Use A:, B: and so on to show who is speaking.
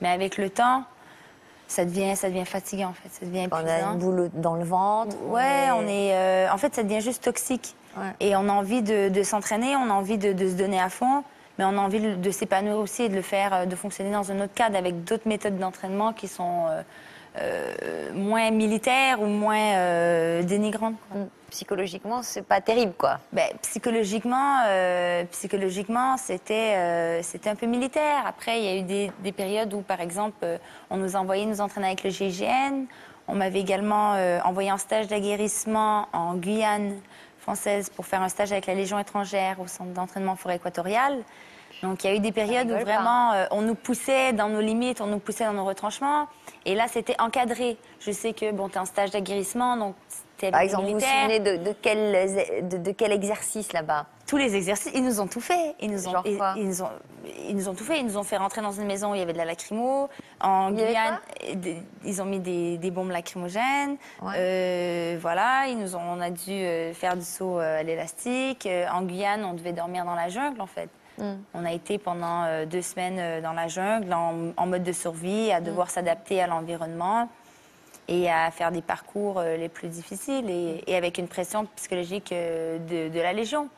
A: Mais avec le temps, ça devient fatigant, en fait. Ça devient
B: On a
A: épuisant.
B: une boule dans le ventre.
A: Ouais, en fait, ça devient juste toxique.
B: Ouais.
A: Et on a envie de s'entraîner, on a envie de se donner à fond, mais on a envie de s'épanouir aussi et de le faire, de fonctionner dans un autre cadre avec d'autres méthodes d'entraînement qui sont moins militaires ou moins dénigrantes. Quoi.
B: Psychologiquement, c'est pas terrible, quoi.
A: Ben, psychologiquement, c'était un peu militaire. Après, il y a eu des périodes où, par exemple, on nous envoyait nous entraîner avec le GIGN. On m'avait également envoyé en stage d'aguerrissement en Guyane française pour faire un stage avec la Légion étrangère au centre d'entraînement forêt équatoriale. Donc, il y a eu des périodes où vraiment on nous poussait dans nos limites, on nous poussait dans nos retranchements. Et là, c'était encadré. Je sais que, bon, tu es en stage d'aguerrissement, donc tu es
B: Par
A: avec des
B: exemple, vous vous
A: militaires.
B: souvenez de quel exercice là-bas?
A: Tous les exercices, ils nous ont tout fait.
B: Genre quoi?
A: Ils nous ont tout fait. Ils nous ont fait rentrer dans une maison où il y avait de la lacrymo. En
B: Il y avait
A: Guyane, ils ont mis des bombes lacrymogènes.
B: Ouais.
A: Voilà, on a dû faire du saut à l'élastique. En Guyane, on devait dormir dans la jungle, en fait. On a été pendant 2 semaines dans la jungle, en mode de survie, à devoir s'adapter à l'environnement et à faire des parcours les plus difficiles et avec une pression psychologique de la Légion.